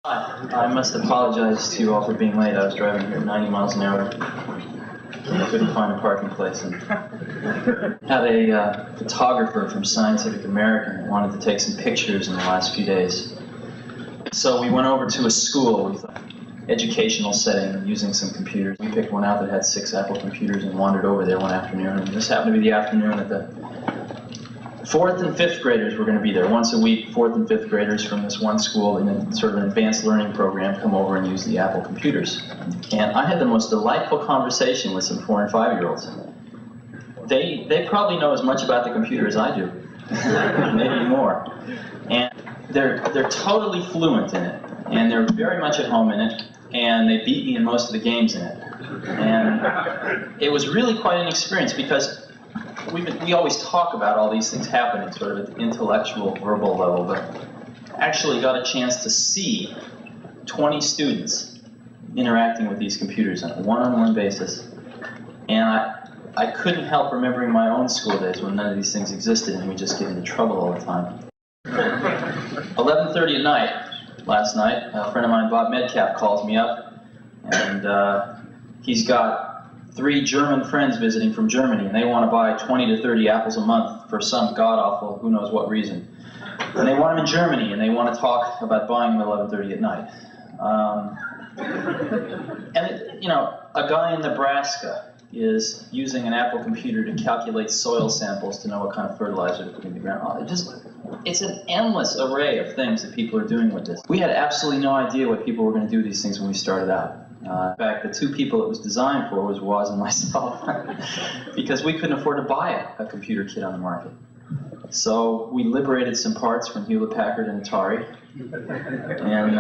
I must apologize to you all for being late. I was driving here at 90 miles an hour. I couldn't find a parking place, and had a photographer from Scientific American that wanted to take some pictures in the last few days. So we went over to a school with an educational setting using some computers. We picked one out that had 6 Apple computers and wandered over there one afternoon. And this happened to be the afternoon that the 4th and 5th graders were going to be there. Once a week, 4th and 5th graders from this one school in a sort of an advanced learning program come over and use the Apple computers. And I had the most delightful conversation with some 4 and 5-year-olds. They probably know as much about the computer as I do, maybe more. And they're totally fluent in it, and they're very much at home in it, and they beat me in most of the games in it. And it was really quite an experience because we always talk about all these things happening sort of at the intellectual, verbal level, but actually got a chance to see 20 students interacting with these computers on a one-on-one basis. And I couldn't help remembering my own school days when none of these things existed and we just get into trouble all the time. 11:30 at night, last night, a friend of mine, Bob Medcalf, calls me up, and he's got 3 German friends visiting from Germany, and they want to buy 20 to 30 apples a month for some god-awful, who knows what reason. And they want them in Germany, and they want to talk about buying them at 11:30 at night. A guy in Nebraska is using an Apple computer to calculate soil samples to know what kind of fertilizer to put in the ground. It's an endless array of things that people are doing with this. We had absolutely no idea what people were going to do with these things when we started out. In fact, the 2 people it was designed for was Woz and myself, because we couldn't afford to buy a computer kit on the market. So we liberated some parts from Hewlett-Packard and Atari, and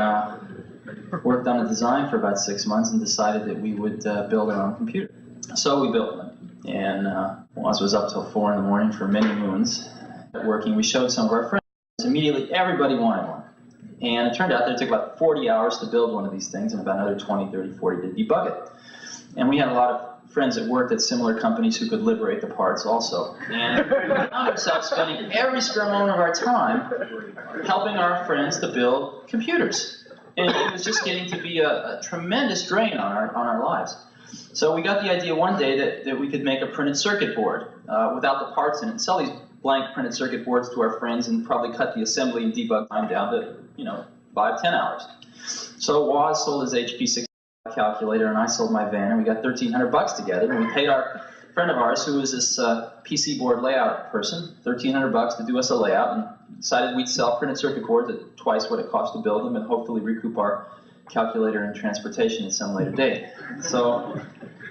worked on a design for about 6 months and decided that we would build our own computer. So we built one, and Woz was up till 4 in the morning for many moons working. We showed some of our friends. Immediately, everybody wanted one. And it turned out that it took about 40 hours to build one of these things and about another 20, 30, 40 to debug it. And we had a lot of friends that worked at similar companies who could liberate the parts also. And we found ourselves spending every spare moment of our time helping our friends to build computers. And it was just getting to be a tremendous drain on our lives. So we got the idea one day that we could make a printed circuit board without the parts in it and sell these blank printed circuit boards to our friends and probably cut the assembly and debug time down to 5-10 hours. So Woz sold his HP 6 calculator and I sold my van, and we got $1,300 together, and we paid our friend of ours who was this PC board layout person $1,300 to do us a layout, and decided we'd sell printed circuit boards at twice what it cost to build them and hopefully recoup our calculator and transportation at some later date. So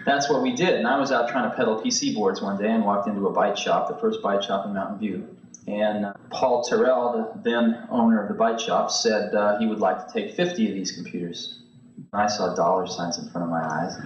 that's what we did, and I was out trying to peddle PC boards one day and walked into a Byte Shop, the first Byte Shop in Mountain View. And Paul Terrell, the then owner of the Byte Shop, said he would like to take 50 of these computers. I saw dollar signs in front of my eyes.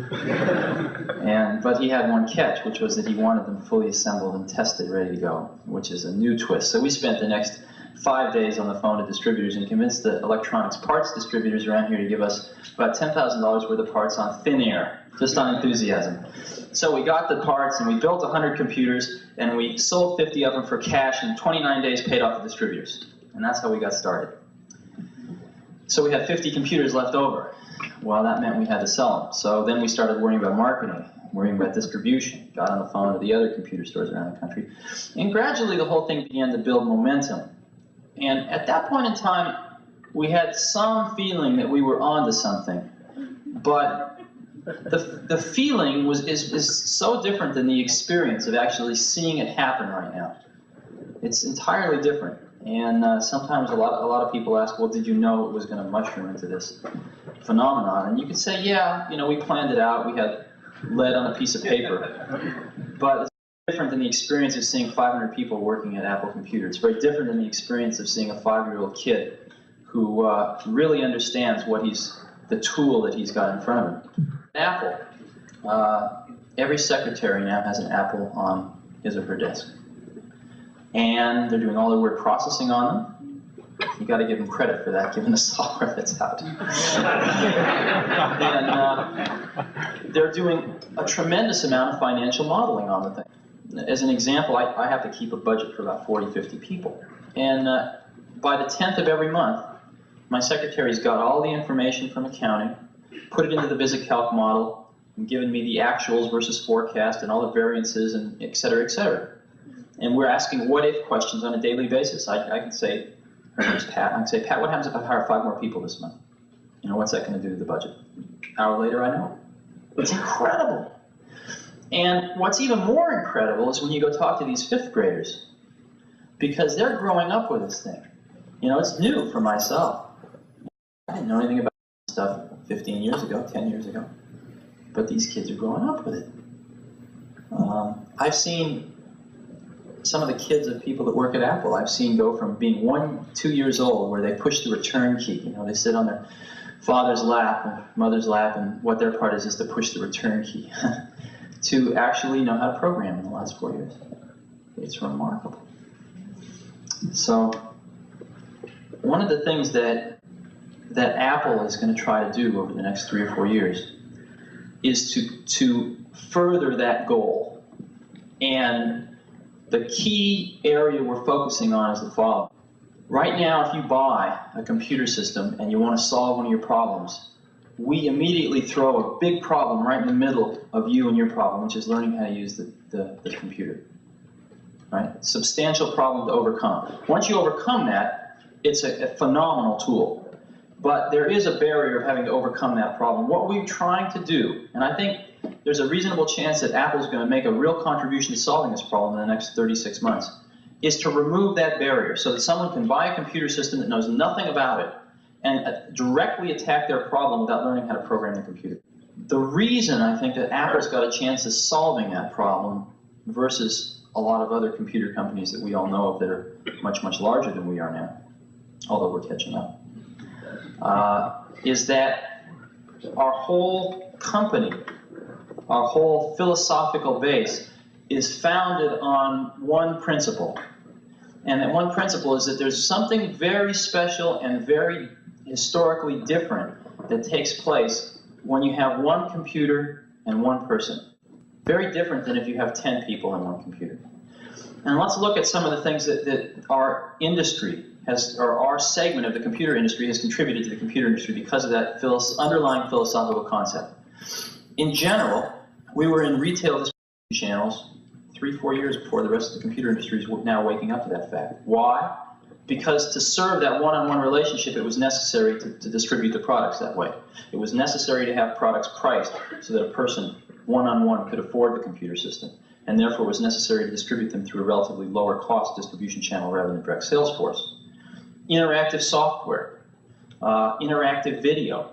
But he had one catch, which was that he wanted them fully assembled and tested, ready to go, which is a new twist. So we spent the next 5 days on the phone to distributors and convinced the electronics parts distributors around here to give us about $10,000 worth of parts on thin air, just on enthusiasm. So we got the parts and we built 100 computers and we sold 50 of them for cash and 29 days paid off the distributors. And that's how we got started. So we had 50 computers left over. Well, that meant we had to sell them. So then we started worrying about marketing, worrying about distribution, got on the phone to the other computer stores around the country. And gradually the whole thing began to build momentum. And at that point in time, we had some feeling that we were onto something. But the feeling is so different than the experience of actually seeing it happen right now. It's entirely different. And sometimes a lot of people ask, well, did you know it was going to mushroom into this phenomenon? And you could say, yeah, we planned it out. We had lead on a piece of paper. But it's different than the experience of seeing 500 people working at Apple computers. It's very different than the experience of seeing a 5-year-old kid who really understands the tool that he's got in front of him. Apple. Every secretary now has an Apple on his or her desk. And they're doing all their word processing on them. You got to give them credit for that, given the software that's out. And they're doing a tremendous amount of financial modeling on the thing. As an example, I have to keep a budget for about 40, 50 people. And by the 10th of every month, My secretary's got all the information from accounting, put it into the VisiCalc model, and given me the actuals versus forecast and all the variances and et cetera, et cetera. And we're asking what-if questions on a daily basis. I can say, her name's Pat, I can say, Pat, what happens if I hire 5 more people this month? You know, what's that going to do to the budget? An hour later, I know. It's incredible. And what's even more incredible is when you go talk to these 5th graders, because they're growing up with this thing. You know, it's new for myself. I didn't know anything about this stuff 15 years ago, 10 years ago. But these kids are growing up with it. I've seen some of the kids of people that work at Apple, I've seen go from being 1, 2 years old, where they push the return key. You know, they sit on their father's lap or mother's lap, and what their part is to push the return key, to actually know how to program in the last 4 years. It's remarkable. So, one of the things that Apple is going to try to do over the next 3 or 4 years is to further that goal. And the key area we're focusing on is the following. Right now, if you buy a computer system and you want to solve one of your problems, we immediately throw a big problem right in the middle of you and your problem, which is learning how to use the computer. Right? Substantial problem to overcome. Once you overcome that, it's a phenomenal tool. But there is a barrier of having to overcome that problem. What we're trying to do, and I think there's a reasonable chance that Apple's going to make a real contribution to solving this problem in the next 36 months, is to remove that barrier so that someone can buy a computer system that knows nothing about it and directly attack their problem without learning how to program the computer. The reason I think that Apple's got a chance of solving that problem versus a lot of other computer companies that we all know of that are much, much larger than we are now, although we're catching up, is that our whole company, our whole philosophical base is founded on one principle. And that one principle is that there's something very special and very historically different that takes place when you have one computer and one person. Very different than if you have 10 people in one computer. And let's look at some of the things that our industry has, or our segment of the computer industry has contributed to the computer industry because of that underlying philosophical concept. In general, we were in retail distribution channels 3-4 years before the rest of the computer industry is now waking up to that fact. Why? Because to serve that one-on-one relationship, it was necessary to distribute the products that way. It was necessary to have products priced so that a person one-on-one could afford the computer system, and therefore it was necessary to distribute them through a relatively lower cost distribution channel rather than direct sales force. Interactive software, interactive video,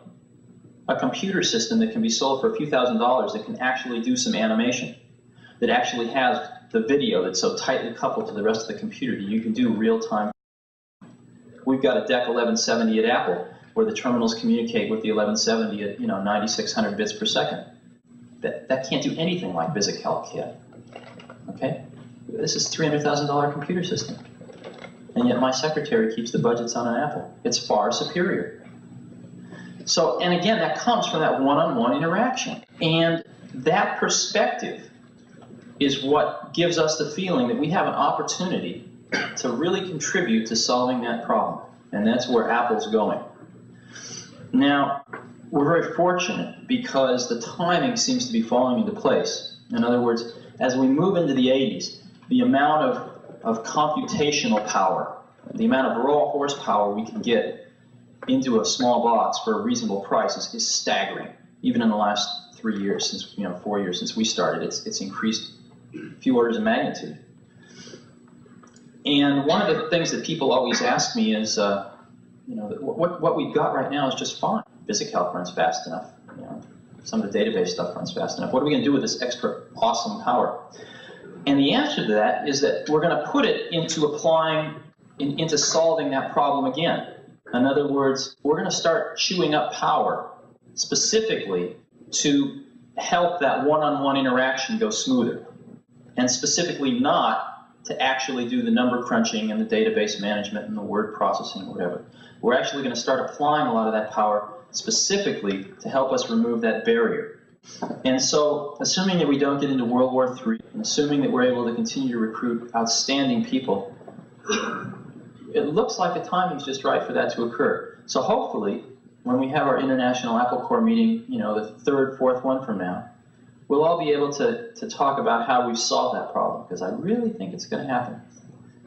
a computer system that can be sold for a few $1,000s that can actually do some animation, that actually has the video that's so tightly coupled to the rest of the computer that you can do real-time. We've got a DEC 1170 at Apple where the terminals communicate with the 1170 at 9600 bits per second. That can't do anything like VisiCalc can. Okay? This is a $300,000 computer system. And yet my secretary keeps the budgets on an Apple. It's far superior. So, and again, that comes from that one-on-one interaction. And that perspective is what gives us the feeling that we have an opportunity to really contribute to solving that problem. And that's where Apple's going. Now, we're very fortunate because the timing seems to be falling into place. In other words, as we move into the 80s, the amount of computational power, the amount of raw horsepower we can get into a small box for a reasonable price is staggering. Even in the last 3 years, since 4 years since we started, it's increased a few orders of magnitude. And one of the things that people always ask me is, what we've got right now is just fine. VisiCalc runs fast enough. Some of the database stuff runs fast enough. What are we going to do with this extra awesome power? And the answer to that is that we're going to put it into into solving that problem again. In other words, we're going to start chewing up power specifically to help that one-on-one interaction go smoother, and specifically not to actually do the number crunching and the database management and the word processing or whatever. We're actually going to start applying a lot of that power specifically to help us remove that barrier. And so, assuming that we don't get into World War III, and assuming that we're able to continue to recruit outstanding people, it looks like the timing's just right for that to occur. So hopefully, when we have our International Apple Core meeting, you know, the third, fourth one from now, we'll all be able to talk about how we've solved that problem, because I really think it's going to happen.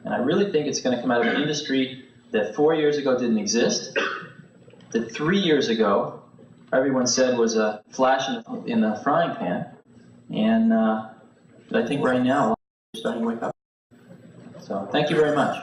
And I really think it's going to come out of an industry that 4 years ago didn't exist, that 3 years ago everyone said was a flash in the frying pan, and that I think right now we're starting to wake up. So thank you very much.